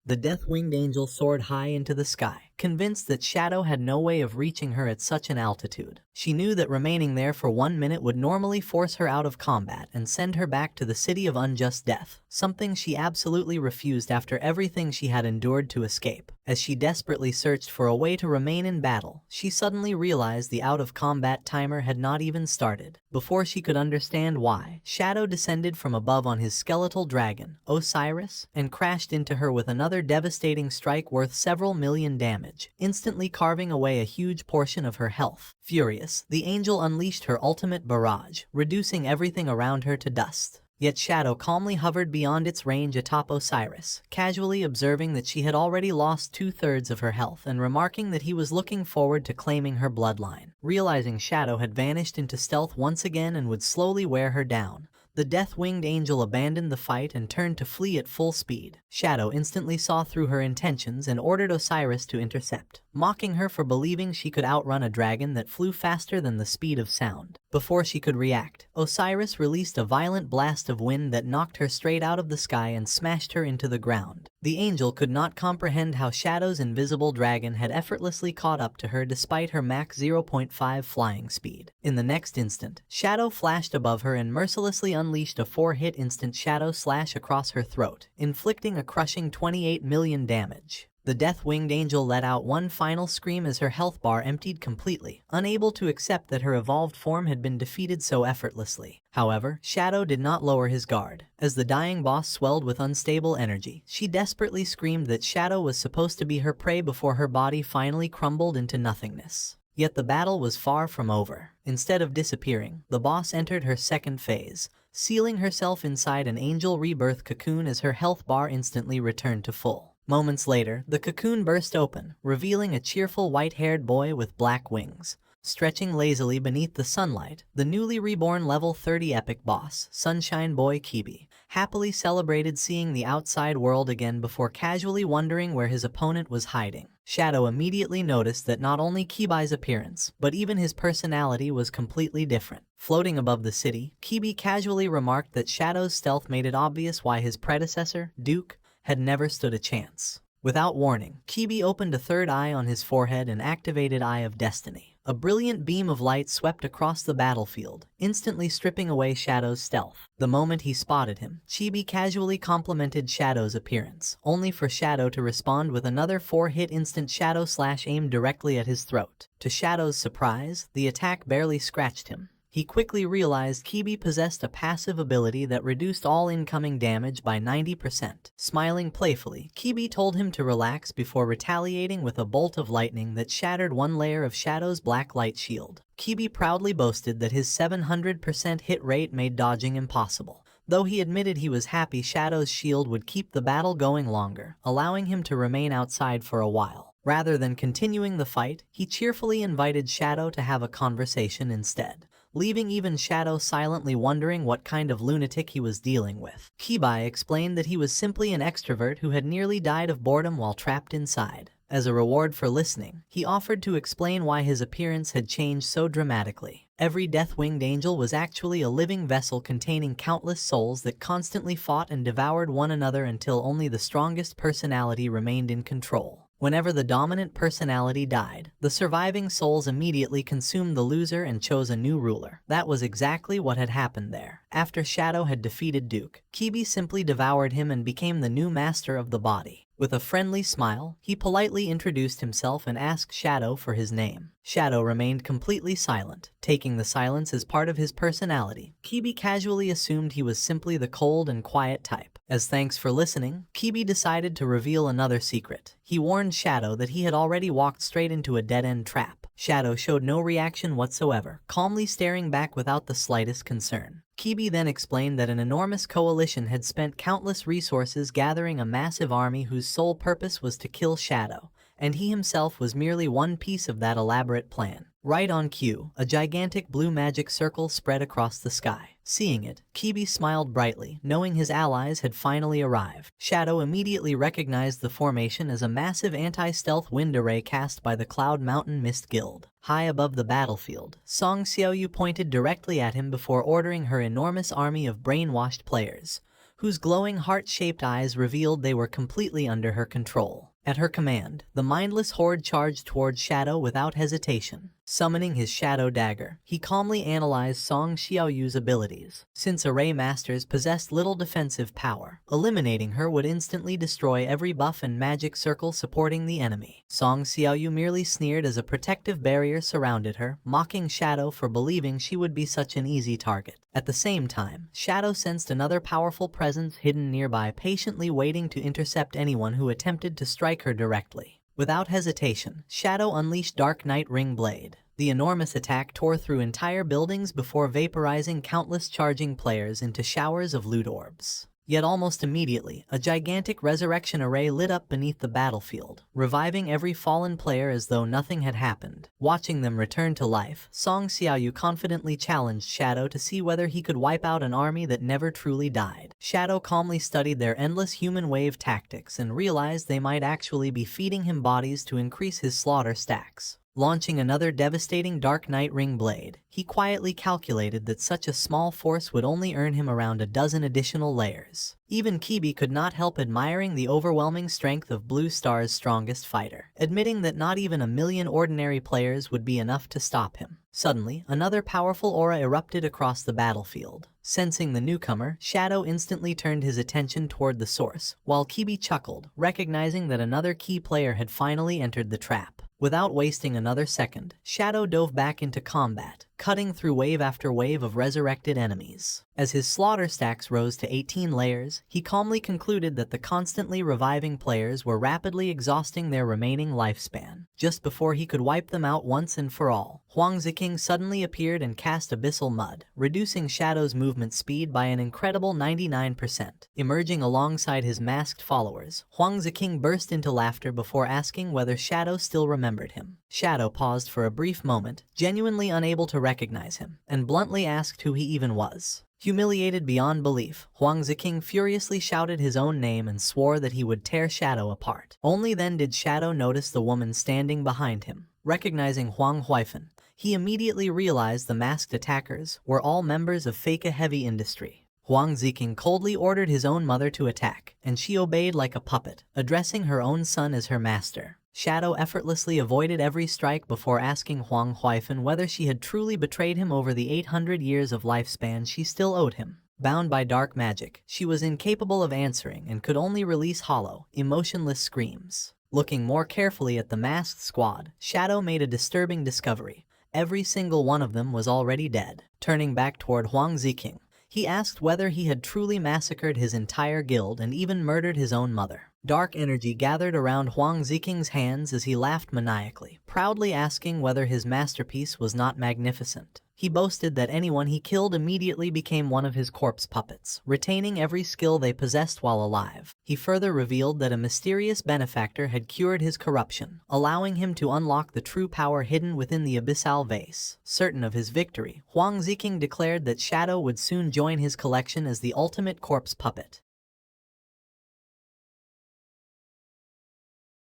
The death-winged angel soared high into the sky, convinced that Shadow had no way of reaching her at such an altitude. She knew that remaining there for 1 minute would normally force her out of combat and send her back to the city of unjust death, something she absolutely refused after everything she had endured to escape. As she desperately searched for a way to remain in battle, she suddenly realized the out-of-combat timer had not even started. Before she could understand why, Shadow descended from above on his skeletal dragon, Osiris, and crashed into her with another devastating strike worth several million damage, instantly carving away a huge portion of her health. Furious, the angel unleashed her ultimate barrage, reducing everything around her to dust. Yet Shadow calmly hovered beyond its range atop Osiris, casually observing that she had already lost 2/3 of her health and remarking that he was looking forward to claiming her bloodline. Realizing Shadow had vanished into stealth once again and would slowly wear her down, the death-winged angel abandoned the fight and turned to flee at full speed. Shadow instantly saw through her intentions and ordered Osiris to intercept, mocking her for believing she could outrun a dragon that flew faster than the speed of sound. Before she could react, Osiris released a violent blast of wind that knocked her straight out of the sky and smashed her into the ground. The angel could not comprehend how Shadow's invisible dragon had effortlessly caught up to her despite her Mach 0.5 flying speed. In the next instant, Shadow flashed above her and mercilessly unleashed a 4-hit instant Shadow Slash across her throat, inflicting a crushing 28 million damage. The death-winged angel let out one final scream as her health bar emptied completely, unable to accept that her evolved form had been defeated so effortlessly. However, Shadow did not lower his guard. As the dying boss swelled with unstable energy, she desperately screamed that Shadow was supposed to be her prey before her body finally crumbled into nothingness. Yet the battle was far from over. Instead of disappearing, the boss entered her second phase, sealing herself inside an angel rebirth cocoon as her health bar instantly returned to full. Moments later, the cocoon burst open, revealing a cheerful white-haired boy with black wings. Stretching lazily beneath the sunlight, the newly reborn level 30 epic boss, Sunshine Boy Kibi, happily celebrated seeing the outside world again before casually wondering where his opponent was hiding. Shadow immediately noticed that not only Kibi's appearance, but even his personality was completely different. Floating above the city, Kibi casually remarked that Shadow's stealth made it obvious why his predecessor, Duke, had never stood a chance. Without warning, Kibi opened a third eye on his forehead and activated Eye of Destiny. A brilliant beam of light swept across the battlefield, instantly stripping away Shadow's stealth. The moment he spotted him, Chibi casually complimented Shadow's appearance, only for Shadow to respond with another 4-hit instant Shadow Slash aimed directly at his throat. To Shadow's surprise, the attack barely scratched him. He quickly realized Kibi possessed a passive ability that reduced all incoming damage by 90%. Smiling playfully, Kibi told him to relax before retaliating with a bolt of lightning that shattered one layer of Shadow's black light shield. Kibi proudly boasted that his 700% hit rate made dodging impossible, though he admitted he was happy Shadow's shield would keep the battle going longer, allowing him to remain outside for a while. Rather than continuing the fight, he cheerfully invited Shadow to have a conversation instead, leaving even Shadow silently wondering what kind of lunatic he was dealing with. Kibi explained that he was simply an extrovert who had nearly died of boredom while trapped inside. As a reward for listening, he offered to explain why his appearance had changed so dramatically. Every death-winged angel was actually a living vessel containing countless souls that constantly fought and devoured one another until only the strongest personality remained in control. Whenever the dominant personality died, the surviving souls immediately consumed the loser and chose a new ruler. That was exactly what had happened there. After Shadow had defeated Duke, Kibi simply devoured him and became the new master of the body. With a friendly smile, he politely introduced himself and asked Shadow for his name. Shadow remained completely silent, taking the silence as part of his personality. Kibi casually assumed he was simply the cold and quiet type. As thanks for listening, Kibi decided to reveal another secret. He warned Shadow that he had already walked straight into a dead-end trap. Shadow showed no reaction whatsoever, calmly staring back without the slightest concern. Kibi then explained that an enormous coalition had spent countless resources gathering a massive army whose sole purpose was to kill Shadow, and he himself was merely one piece of that elaborate plan. Right on cue, a gigantic blue magic circle spread across the sky. Seeing it, Kibi smiled brightly, knowing his allies had finally arrived. Shadow immediately recognized the formation as a massive anti-stealth wind array cast by the Cloud Mountain Mist Guild. High above the battlefield, Song Xiaoyu pointed directly at him before ordering her enormous army of brainwashed players, whose glowing heart-shaped eyes revealed they were completely under her control. At her command, the mindless horde charged toward Shadow without hesitation. Summoning his shadow dagger, he calmly analyzed Song Xiaoyu's abilities. Since Array Masters possessed little defensive power, eliminating her would instantly destroy every buff and magic circle supporting the enemy. Song Xiaoyu merely sneered as a protective barrier surrounded her, mocking Shadow for believing she would be such an easy target. At the same time, Shadow sensed another powerful presence hidden nearby, patiently waiting to intercept anyone who attempted to strike her directly. Without hesitation, Shadow unleashed Dark Knight Ring Blade. The enormous attack tore through entire buildings before vaporizing countless charging players into showers of loot orbs. Yet almost immediately, a gigantic resurrection array lit up beneath the battlefield, reviving every fallen player as though nothing had happened. Watching them return to life, Song Xiaoyu confidently challenged Shadow to see whether he could wipe out an army that never truly died. Shadow calmly studied their endless human wave tactics and realized they might actually be feeding him bodies to increase his slaughter stacks. Launching another devastating Dark Knight Ring Blade, he quietly calculated that such a small force would only earn him around a dozen additional layers. Even Kibi could not help admiring the overwhelming strength of Blue Star's strongest fighter, admitting that not even 1,000,000 ordinary players would be enough to stop him. Suddenly, another powerful aura erupted across the battlefield. Sensing the newcomer, Shadow instantly turned his attention toward the source, while Kibi chuckled, recognizing that another key player had finally entered the trap. Without wasting another second, Shadow dove back into combat, cutting through wave after wave of resurrected enemies. As his slaughter stacks rose to 18 layers, he calmly concluded that the constantly reviving players were rapidly exhausting their remaining lifespan. Just before he could wipe them out once and for all, Huang Ziking suddenly appeared and cast Abyssal Mud, reducing Shadow's movement speed by an incredible 99%. Emerging alongside his masked followers, Huang Ziking burst into laughter before asking whether Shadow still remembered him. Shadow paused for a brief moment, genuinely unable to recognize him, and bluntly asked who he even was. Humiliated beyond belief, Huang Ziking furiously shouted his own name and swore that he would tear Shadow apart. Only then did Shadow notice the woman standing behind him. Recognizing Huang Huifan, he immediately realized the masked attackers were all members of Fake Heavy Industry. Huang Ziking coldly ordered his own mother to attack, and she obeyed like a puppet, addressing her own son as her master. Shadow effortlessly avoided every strike before asking Huang Huifan whether she had truly betrayed him over the 800 years of lifespan she still owed him. Bound by dark magic, she was incapable of answering and could only release hollow, emotionless screams. Looking more carefully at the masked squad, Shadow made a disturbing discovery. Every single one of them was already dead. Turning back toward Huang Ziking, he asked whether he had truly massacred his entire guild and even murdered his own mother. Dark energy gathered around Huang Ziking's hands as he laughed maniacally, proudly asking whether his masterpiece was not magnificent. He boasted that anyone he killed immediately became one of his corpse puppets, retaining every skill they possessed while alive. He further revealed that a mysterious benefactor had cured his corruption, allowing him to unlock the true power hidden within the abyssal vase. Certain of his victory, Huang Ziking declared that Shadow would soon join his collection as the ultimate corpse puppet.